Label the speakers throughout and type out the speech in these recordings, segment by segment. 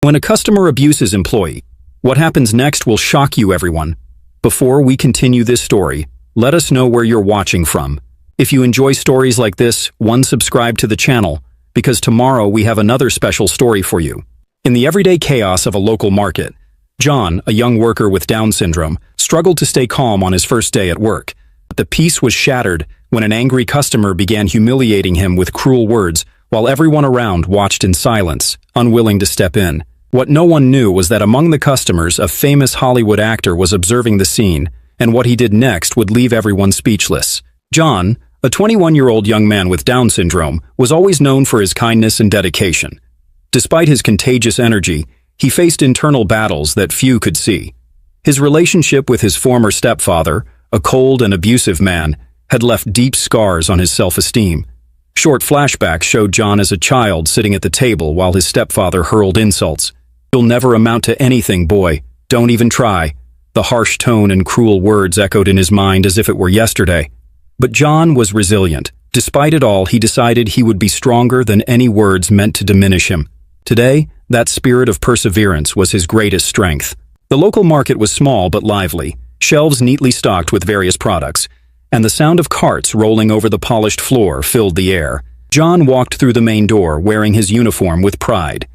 Speaker 1: When a customer abuses employee, what happens next will shock you, everyone. Before we continue this story, let us know where you're watching from. If you enjoy stories like this, subscribe to the channel, because tomorrow we have another special story for you. In the everyday chaos of a local market, John, a young worker with Down syndrome, struggled to stay calm on his first day at work. But the peace was shattered when an angry customer began humiliating him with cruel words, while everyone around watched in silence, unwilling to step in. What no one knew was that among the customers, a famous Hollywood actor was observing the scene, and what he did next would leave everyone speechless. John, a 21-year-old young man with Down syndrome, was always known for his kindness and dedication. Despite his contagious energy, he faced internal battles that few could see. His relationship with his former stepfather, a cold and abusive man, had left deep scars on his self-esteem. Short flashbacks showed John as a child sitting at the table while his stepfather hurled insults. "You'll never amount to anything, boy. Don't even try." The harsh tone and cruel words echoed in his mind as if it were yesterday. But John was resilient. Despite it all, he decided he would be stronger than any words meant to diminish him. Today, that spirit of perseverance was his greatest strength. The local market was small but lively, shelves neatly stocked with various products, and the sound of carts rolling over the polished floor filled the air. John walked through the main door wearing his uniform with pride.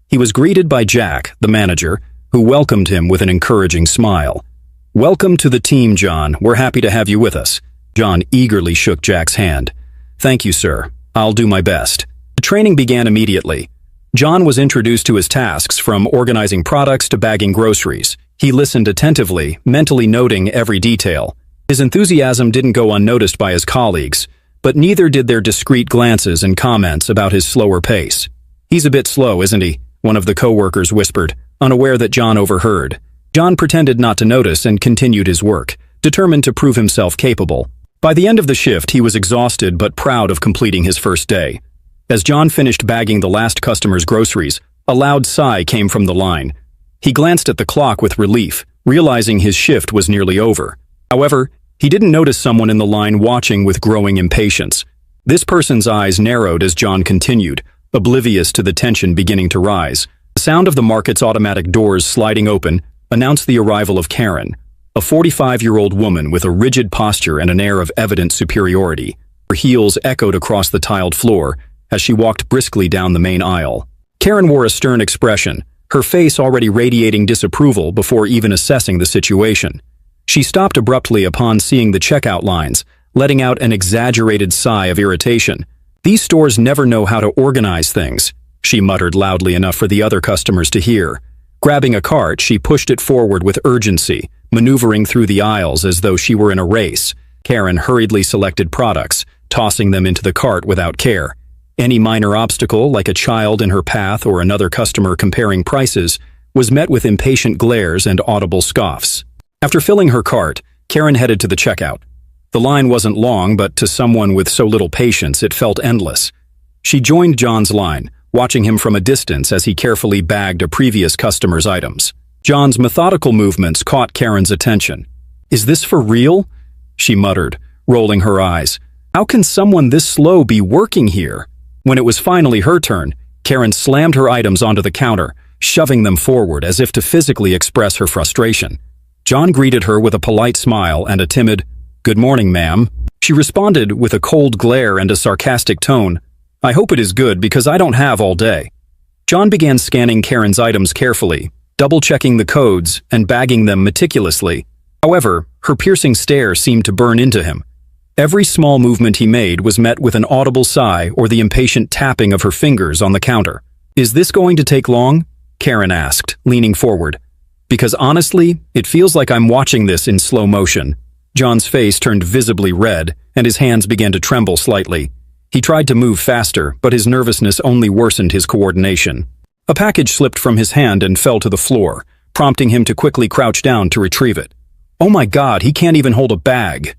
Speaker 1: He was greeted by Jack, the manager, who welcomed him with an encouraging smile. "Welcome to the team, John. We're happy to have you with us." John eagerly shook Jack's hand. "Thank you, sir. I'll do my best." The training began immediately. John was introduced to his tasks, from organizing products to bagging groceries. He listened attentively, mentally noting every detail. His enthusiasm didn't go unnoticed by his colleagues, but neither did their discreet glances and comments about his slower pace. "He's a bit slow, isn't he?" one of the co-workers whispered, unaware that John overheard. John pretended not to notice and continued his work, determined to prove himself capable. By the end of the shift, he was exhausted but proud of completing his first day. As John finished bagging the last customer's groceries, a loud sigh came from the line. He glanced at the clock with relief, realizing his shift was nearly over. However, he didn't notice someone in the line watching with growing impatience. This person's eyes narrowed as John continued, oblivious to the tension beginning to rise. The sound of the market's automatic doors sliding open announced the arrival of Karen, a 45-year-old woman with a rigid posture and an air of evident superiority. Her heels echoed across the tiled floor as she walked briskly down the main aisle. Karen wore a stern expression, her face already radiating disapproval before even assessing the situation. She stopped abruptly upon seeing the checkout lines, letting out an exaggerated sigh of irritation. "These stores never know how to organize things," she muttered loudly enough for the other customers to hear. Grabbing a cart, she pushed it forward with urgency, maneuvering through the aisles as though she were in a race. Karen hurriedly selected products, tossing them into the cart without care. Any minor obstacle, like a child in her path or another customer comparing prices, was met with impatient glares and audible scoffs. After filling her cart, Karen headed to the checkout. The line wasn't long, but to someone with so little patience, it felt endless. She joined John's line, watching him from a distance as he carefully bagged a previous customer's items. John's methodical movements caught Karen's attention. "Is this for real?" she muttered, rolling her eyes. "How can someone this slow be working here?" When it was finally her turn, Karen slammed her items onto the counter, shoving them forward as if to physically express her frustration. John greeted her with a polite smile and a timid, "Good morning, ma'am." She responded with a cold glare and a sarcastic tone, "I hope it is good because I don't have all day." John began scanning Karen's items carefully, double-checking the codes and bagging them meticulously. However, her piercing stare seemed to burn into him. Every small movement he made was met with an audible sigh or the impatient tapping of her fingers on the counter. "Is this going to take long?" Karen asked, leaning forward. "Because honestly, it feels like I'm watching this in slow motion." John's face turned visibly red, and his hands began to tremble slightly. He tried to move faster, but his nervousness only worsened his coordination. A package slipped from his hand and fell to the floor, prompting him to quickly crouch down to retrieve it. "Oh my God, he can't even hold a bag,"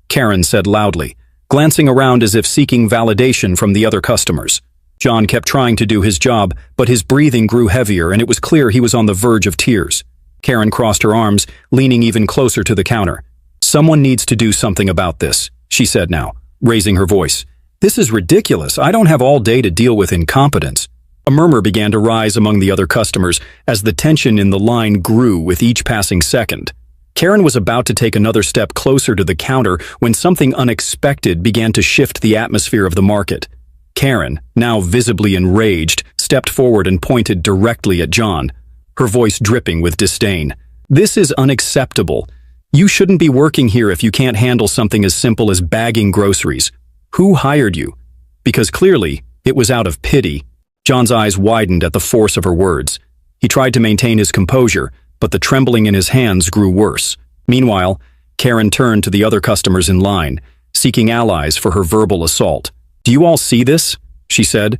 Speaker 1: Karen said loudly, glancing around as if seeking validation from the other customers. John kept trying to do his job, but his breathing grew heavier and it was clear he was on the verge of tears. Karen crossed her arms, leaning even closer to the counter. "Someone needs to do something about this," she said now, raising her voice. "This is ridiculous. I don't have all day to deal with incompetence." A murmur began to rise among the other customers as the tension in the line grew with each passing second. Karen was about to take another step closer to the counter when something unexpected began to shift the atmosphere of the market. Karen, now visibly enraged, stepped forward and pointed directly at John, her voice dripping with disdain. "This is unacceptable. You shouldn't be working here if you can't handle something as simple as bagging groceries. Who hired you?" Because clearly, it was out of pity. John's eyes widened at the force of her words. He tried to maintain his composure, but the trembling in his hands grew worse. Meanwhile, Karen turned to the other customers in line, seeking allies for her verbal assault. "Do you all see this?" she said.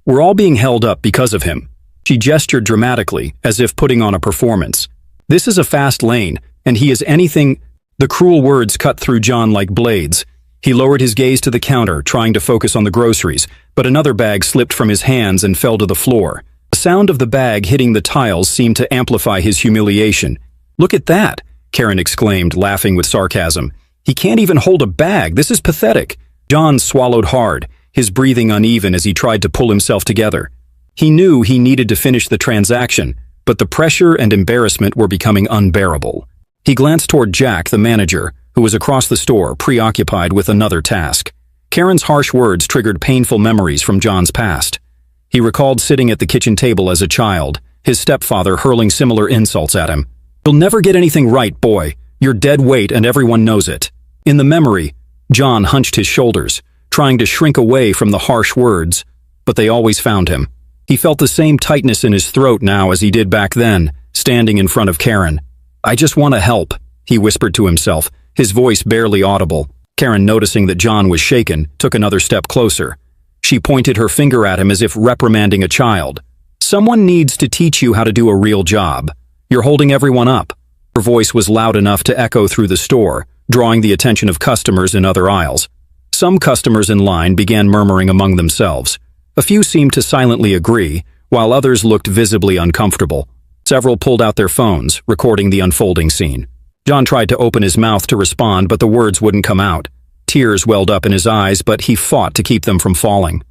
Speaker 1: "We're all being held up because of him." She gestured dramatically, as if putting on a performance. "This is a fast lane, and he is anything—" The cruel words cut through John like blades. He lowered his gaze to the counter, trying to focus on the groceries, but another bag slipped from his hands and fell to the floor. The sound of the bag hitting the tiles seemed to amplify his humiliation. "Look at that!" Karen exclaimed, laughing with sarcasm. "He can't even hold a bag. This is pathetic." John swallowed hard, his breathing uneven as he tried to pull himself together. He knew he needed to finish the transaction, but the pressure and embarrassment were becoming unbearable. He glanced toward Jack, the manager, who was across the store, preoccupied with another task. Karen's harsh words triggered painful memories from John's past. He recalled sitting at the kitchen table as a child, his stepfather hurling similar insults at him. "You'll never get anything right, boy. You're dead weight and everyone knows it." In the memory, John hunched his shoulders, trying to shrink away from the harsh words, but they always found him. He felt the same tightness in his throat now as he did back then, standing in front of Karen. "I just want to help," he whispered to himself, his voice barely audible. Karen, noticing that John was shaken, took another step closer. She pointed her finger at him as if reprimanding a child. "Someone needs to teach you how to do a real job. You're holding everyone up." Her voice was loud enough to echo through the store, drawing the attention of customers in other aisles. Some customers in line began murmuring among themselves. A few seemed to silently agree, while others looked visibly uncomfortable. Several pulled out their phones, recording the unfolding scene. John tried to open his mouth to respond, but the words wouldn't come out. Tears welled up in his eyes, but he fought to keep them from falling.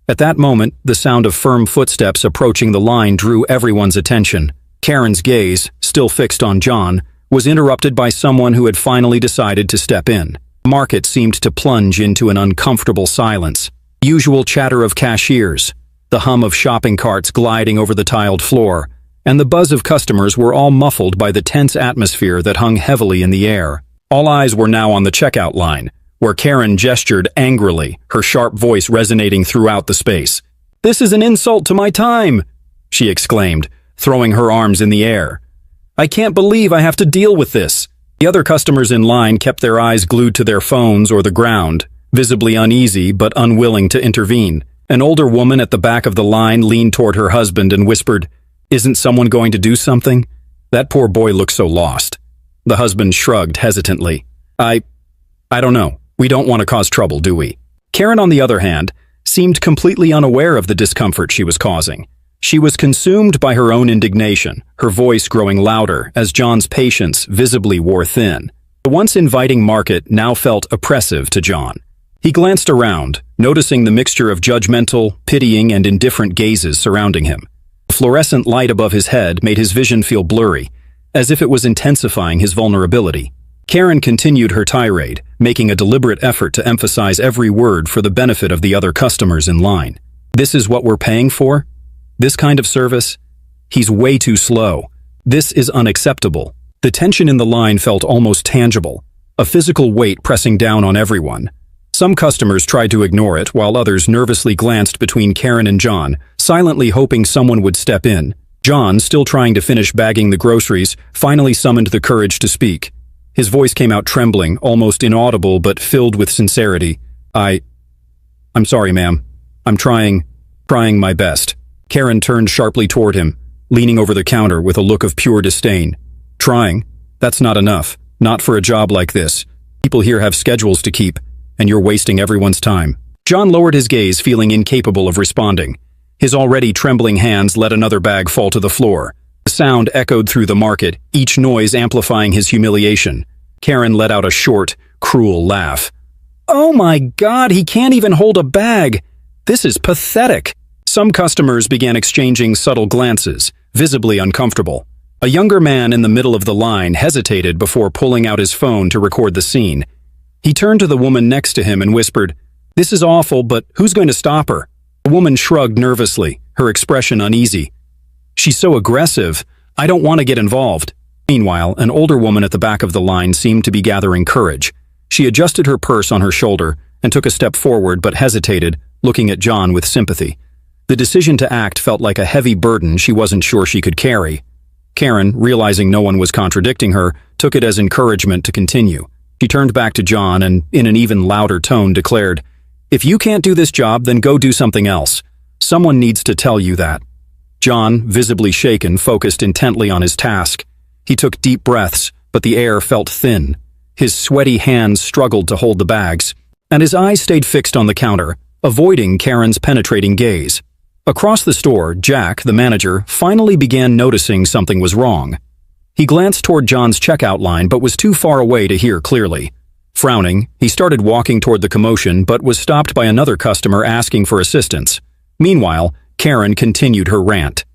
Speaker 1: At that moment, the sound of firm footsteps approaching the line drew everyone's attention. Karen's gaze, still fixed on John, was interrupted by someone who had finally decided to step in. The market seemed to plunge into an uncomfortable silence. The usual chatter of cashiers, the hum of shopping carts gliding over the tiled floor, and the buzz of customers were all muffled by the tense atmosphere that hung heavily in the air. All eyes were now on the checkout line, where Karen gestured angrily, her sharp voice resonating throughout the space. "This is an insult to my time!" she exclaimed, throwing her arms in the air. "I can't believe I have to deal with this." The other customers in line kept their eyes glued to their phones or the ground, visibly uneasy but unwilling to intervene. An older woman at the back of the line leaned toward her husband and whispered, "Isn't someone going to do something? That poor boy looks so lost." The husband shrugged hesitantly. I don't know. We don't want to cause trouble, do we?" Karen, on the other hand, seemed completely unaware of the discomfort she was causing. She was consumed by her own indignation, her voice growing louder as John's patience visibly wore thin. The once inviting market now felt oppressive to John. He glanced around, noticing the mixture of judgmental, pitying, and indifferent gazes surrounding him. The fluorescent light above his head made his vision feel blurry, as if it was intensifying his vulnerability. Karen continued her tirade, making a deliberate effort to emphasize every word for the benefit of the other customers in line. "This is what we're paying for? This kind of service? He's way too slow. This is unacceptable." The tension in the line felt almost tangible, a physical weight pressing down on everyone. Some customers tried to ignore it, while others nervously glanced between Karen and John, silently hoping someone would step in. John, still trying to finish bagging the groceries, finally summoned the courage to speak. His voice came out trembling, almost inaudible but filled with sincerity. I'm sorry, ma'am. I'm trying my best." Karen turned sharply toward him, leaning over the counter with a look of pure disdain. "Trying? That's not enough. Not for a job like this. People here have schedules to keep, and you're wasting everyone's time." John lowered his gaze, feeling incapable of responding. His already trembling hands let another bag fall to the floor. The sound echoed through the market, each noise amplifying his humiliation. Karen let out a short, cruel laugh. "Oh my God, he can't even hold a bag! This is pathetic!" Some customers began exchanging subtle glances, visibly uncomfortable. A younger man in the middle of the line hesitated before pulling out his phone to record the scene. He turned to the woman next to him and whispered, "This is awful, but who's going to stop her?" The woman shrugged nervously, her expression uneasy. "She's so aggressive. I don't want to get involved." Meanwhile, an older woman at the back of the line seemed to be gathering courage. She adjusted her purse on her shoulder and took a step forward but hesitated, looking at John with sympathy. The decision to act felt like a heavy burden she wasn't sure she could carry. Karen, realizing no one was contradicting her, took it as encouragement to continue. She turned back to John and, in an even louder tone, declared, "If you can't do this job, then go do something else. Someone needs to tell you that." John, visibly shaken, focused intently on his task. He took deep breaths, but the air felt thin. His sweaty hands struggled to hold the bags, and his eyes stayed fixed on the counter, avoiding Karen's penetrating gaze. Across the store, Jack, the manager, finally began noticing something was wrong. He glanced toward John's checkout line but was too far away to hear clearly. Frowning, he started walking toward the commotion but was stopped by another customer asking for assistance. Meanwhile, Karen continued her rant.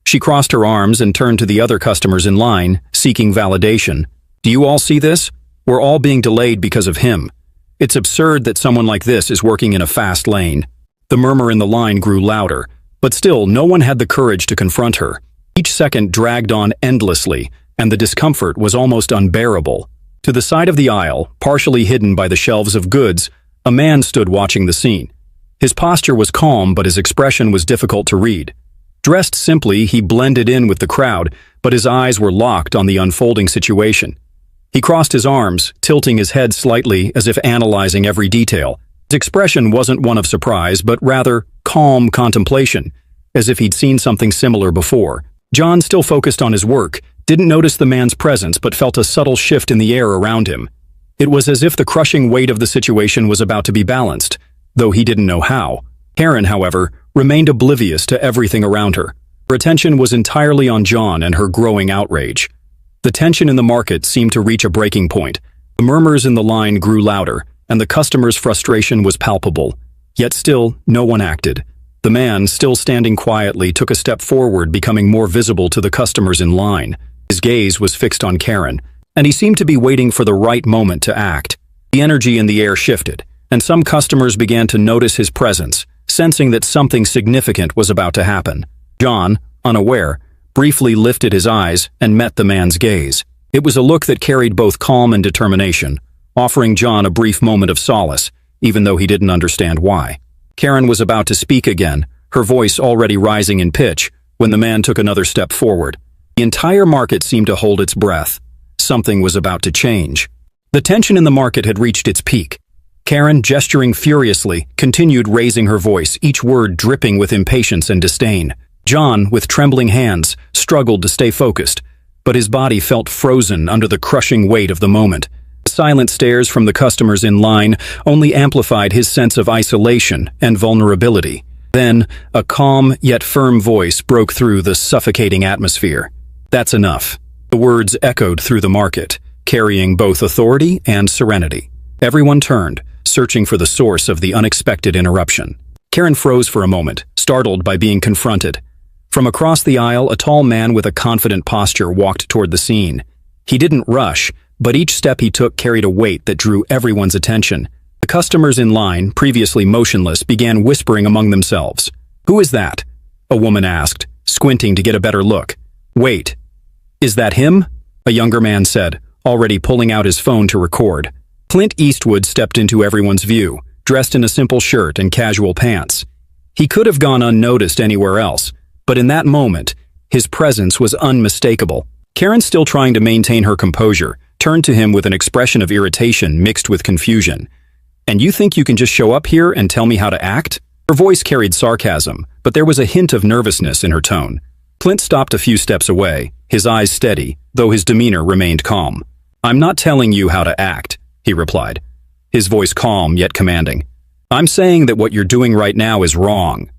Speaker 1: She crossed her arms and turned to the other customers in line, seeking validation. "Do you all see this? We're all being delayed because of him. It's absurd that someone like this is working in a fast lane." The murmur in the line grew louder, but still no one had the courage to confront her. Each second dragged on endlessly, and the discomfort was almost unbearable. To the side of the aisle, partially hidden by the shelves of goods, a man stood watching the scene. His posture was calm, but his expression was difficult to read. Dressed simply, he blended in with the crowd, but his eyes were locked on the unfolding situation. He crossed his arms, tilting his head slightly as if analyzing every detail. His expression wasn't one of surprise, but rather calm contemplation, as if he'd seen something similar before. John, still focused on his work, didn't notice the man's presence but felt a subtle shift in the air around him. It was as if the crushing weight of the situation was about to be balanced, though he didn't know how. Karen, however, remained oblivious to everything around her. Her attention was entirely on John and her growing outrage. The tension in the market seemed to reach a breaking point. The murmurs in the line grew louder, and the customer's frustration was palpable. Yet still, no one acted. The man, still standing quietly, took a step forward, becoming more visible to the customers in line. His gaze was fixed on Karen, and he seemed to be waiting for the right moment to act. The energy in the air shifted, and some customers began to notice his presence, sensing that something significant was about to happen. John, unaware, briefly lifted his eyes and met the man's gaze. It was a look that carried both calm and determination, offering John a brief moment of solace, even though he didn't understand why. Karen was about to speak again, her voice already rising in pitch, when the man took another step forward. The entire market seemed to hold its breath. Something was about to change. The tension in the market had reached its peak. Karen, gesturing furiously, continued raising her voice, each word dripping with impatience and disdain. John, with trembling hands, struggled to stay focused, but his body felt frozen under the crushing weight of the moment. Silent stares from the customers in line only amplified his sense of isolation and vulnerability. Then, a calm yet firm voice broke through the suffocating atmosphere. "That's enough." The words echoed through the market, carrying both authority and serenity. Everyone turned, searching for the source of the unexpected interruption. Karen froze for a moment, startled by being confronted. From across the aisle, a tall man with a confident posture walked toward the scene. He didn't rush, but each step he took carried a weight that drew everyone's attention. The customers in line, previously motionless, began whispering among themselves. "Who is that?" a woman asked, squinting to get a better look. "Wait, is that him?" a younger man said, already pulling out his phone to record. Clint Eastwood stepped into everyone's view, dressed in a simple shirt and casual pants. He could have gone unnoticed anywhere else, but in that moment, his presence was unmistakable. Karen, still trying to maintain her composure, turned to him with an expression of irritation mixed with confusion. "And you think you can just show up here and tell me how to act?" Her voice carried sarcasm, but there was a hint of nervousness in her tone. Clint stopped a few steps away, his eyes steady, though his demeanor remained calm. "I'm not telling you how to act," he replied, his voice calm yet commanding. "I'm saying that what you're doing right now is wrong."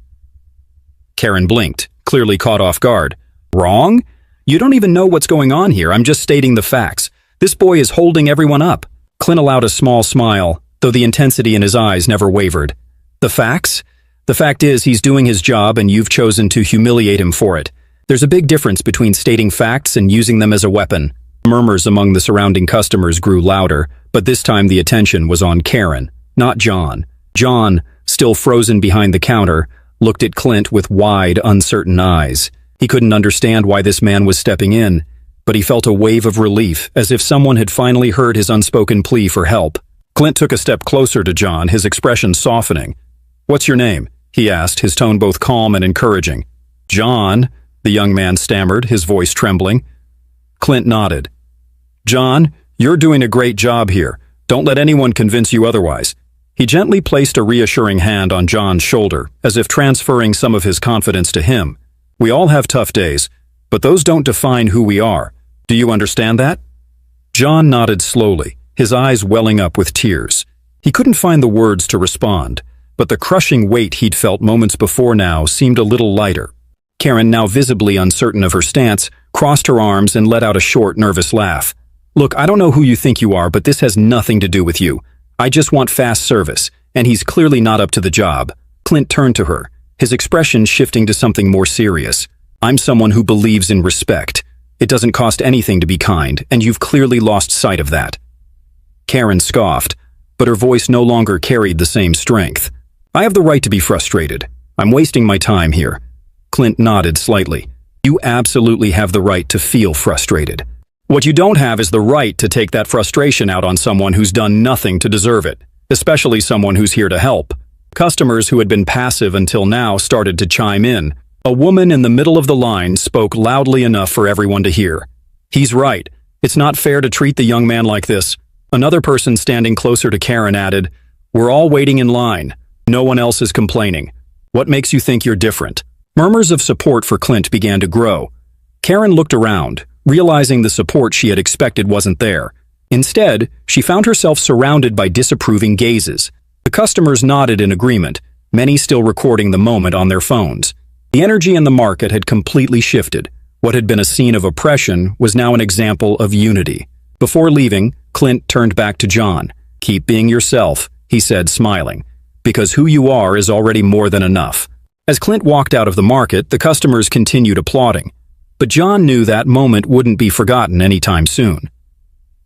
Speaker 1: Karen blinked, clearly caught off guard. "Wrong? You don't even know what's going on here. I'm just stating the facts. This boy is holding everyone up." Clint allowed a small smile, though the intensity in his eyes never wavered. "The facts? The fact is, he's doing his job and you've chosen to humiliate him for it. There's a big difference between stating facts and using them as a weapon. Murmurs among the surrounding customers grew louder, but this time the attention was on Karen, not John. John, still frozen behind the counter, looked at Clint with wide, uncertain eyes. He couldn't understand why this man was stepping in, but he felt a wave of relief, as if someone had finally heard his unspoken plea for help. Clint took a step closer to John, his expression softening. "What's your name?" he asked, his tone both calm and encouraging. "John," the young man stammered, his voice trembling. Clint nodded. "John, you're doing a great job here. Don't let anyone convince you otherwise." He gently placed a reassuring hand on John's shoulder, as if transferring some of his confidence to him. "We all have tough days, but those don't define who we are. Do you understand that?" John nodded slowly, his eyes welling up with tears. He couldn't find the words to respond, but the crushing weight he'd felt moments before now seemed a little lighter. Karen, now visibly uncertain of her stance, crossed her arms and let out a short, nervous laugh. "Look, I don't know who you think you are, but this has nothing to do with you. I just want fast service, and he's clearly not up to the job." Clint turned to her, his expression shifting to something more serious. "I'm someone who believes in respect. It doesn't cost anything to be kind, and you've clearly lost sight of that." Karen scoffed, but her voice no longer carried the same strength. "I have the right to be frustrated. I'm wasting my time here." Clint nodded slightly. "You absolutely have the right to feel frustrated. What you don't have is the right to take that frustration out on someone who's done nothing to deserve it, especially someone who's here to help." Customers who had been passive until now started to chime in. A woman in the middle of the line spoke loudly enough for everyone to hear. "He's right. It's not fair to treat the young man like this." Another person standing closer to Karen added, "We're all waiting in line. No one else is complaining. What makes you think you're different?" Murmurs of support for Clint began to grow. Karen looked around, realizing the support she had expected wasn't there. Instead, she found herself surrounded by disapproving gazes. The customers nodded in agreement, many still recording the moment on their phones. The energy in the market had completely shifted. What had been a scene of oppression was now an example of unity. Before leaving, Clint turned back to John. "Keep being yourself," he said, smiling, "because who you are is already more than enough." As Clint walked out of the market, the customers continued applauding. But John knew that moment wouldn't be forgotten anytime soon.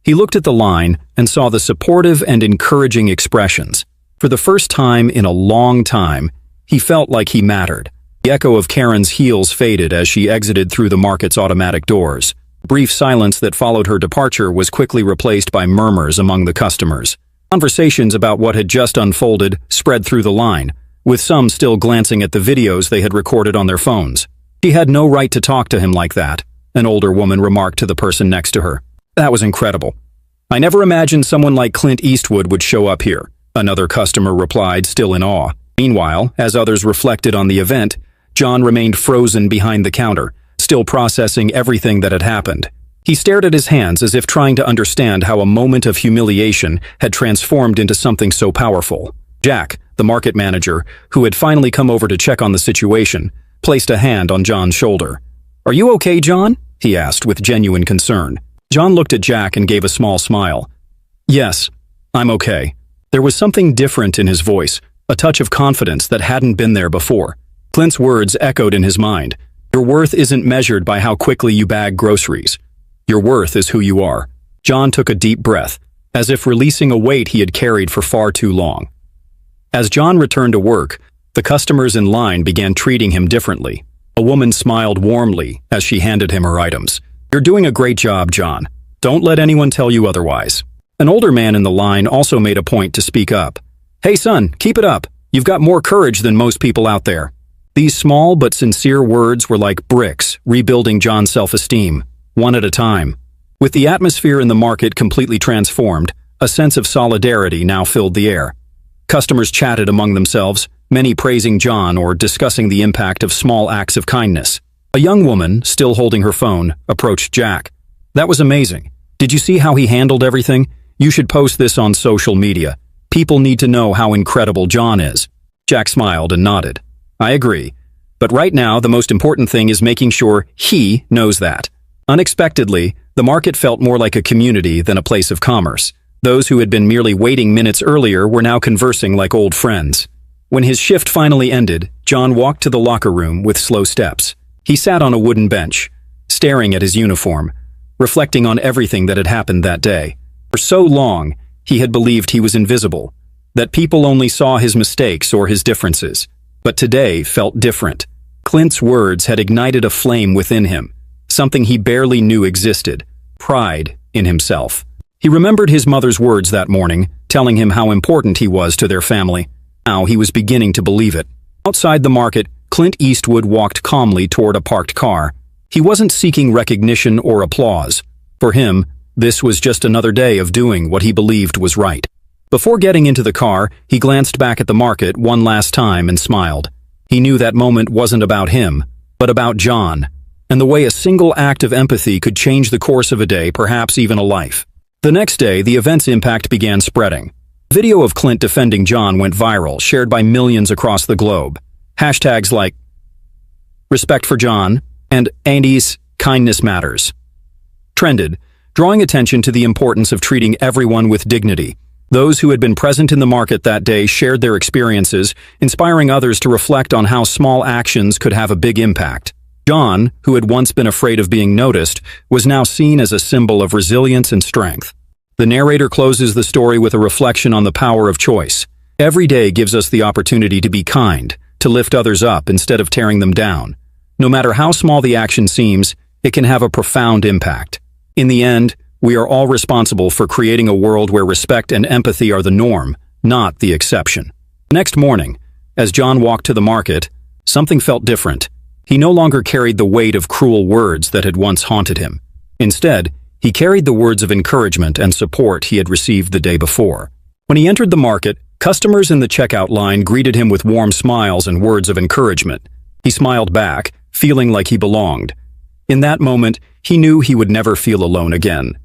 Speaker 1: He looked at the line and saw the supportive and encouraging expressions. For the first time in a long time, he felt like he mattered. The echo of Karen's heels faded as she exited through the market's automatic doors. The brief silence that followed her departure was quickly replaced by murmurs among the customers. Conversations about what had just unfolded spread through the line, with some still glancing at the videos they had recorded on their phones. "She had no right to talk to him like that," an older woman remarked to the person next to her. "That was incredible. I never imagined someone like Clint Eastwood would show up here," another customer replied, still in awe. Meanwhile, as others reflected on the event, John remained frozen behind the counter, still processing everything that had happened. He stared at his hands as if trying to understand how a moment of humiliation had transformed into something so powerful. Jack, the market manager, who had finally come over to check on the situation, placed a hand on John's shoulder. "Are you okay, John?" he asked with genuine concern. John looked at Jack and gave a small smile. "Yes, I'm okay." There was something different in his voice, a touch of confidence that hadn't been there before. Clint's words echoed in his mind. "Your worth isn't measured by how quickly you bag groceries. Your worth is who you are." John took a deep breath, as if releasing a weight he had carried for far too long. As John returned to work, the customers in line began treating him differently. A woman smiled warmly as she handed him her items. "You're doing a great job, John. Don't let anyone tell you otherwise." An older man in the line also made a point to speak up. "Hey son, keep it up. You've got more courage than most people out there." These small but sincere words were like bricks, rebuilding John's self-esteem, one at a time. With the atmosphere in the market completely transformed, a sense of solidarity now filled the air. Customers chatted among themselves, many praising John or discussing the impact of small acts of kindness. A young woman, still holding her phone, approached Jack. "That was amazing. Did you see how he handled everything? You should post this on social media. People need to know how incredible John is." Jack smiled and nodded. "I agree. But right now, the most important thing is making sure he knows that." Unexpectedly, the market felt more like a community than a place of commerce. Those who had been merely waiting minutes earlier were now conversing like old friends. When his shift finally ended, John walked to the locker room with slow steps. He sat on a wooden bench, staring at his uniform, reflecting on everything that had happened that day. For so long, he had believed he was invisible, that people only saw his mistakes or his differences. But today felt different. Clint's words had ignited a flame within him, something he barely knew existed: pride in himself. He remembered his mother's words that morning, telling him how important he was to their family. Now he was beginning to believe it. Outside the market, Clint Eastwood walked calmly toward a parked car. He wasn't seeking recognition or applause. For him, this was just another day of doing what he believed was right. Before getting into the car, he glanced back at the market one last time and smiled. He knew that moment wasn't about him, but about John, and the way a single act of empathy could change the course of a day, perhaps even a life. The next day, the event's impact began spreading. Video of Clint defending John went viral, shared by millions across the globe. Hashtags like "Respect for John" and "Andy's kindness matters" trended, drawing attention to the importance of treating everyone with dignity. Those who had been present in the market that day shared their experiences, inspiring others to reflect on how small actions could have a big impact. John, who had once been afraid of being noticed, was now seen as a symbol of resilience and strength. The narrator closes the story with a reflection on the power of choice. Every day gives us the opportunity to be kind, to lift others up instead of tearing them down. No matter how small the action seems, it can have a profound impact. In the end, we are all responsible for creating a world where respect and empathy are the norm, not the exception. Next morning, as John walked to the market, something felt different. He no longer carried the weight of cruel words that had once haunted him. Instead, he carried the words of encouragement and support he had received the day before. When he entered the market, customers in the checkout line greeted him with warm smiles and words of encouragement. He smiled back, feeling like he belonged. In that moment, he knew he would never feel alone again.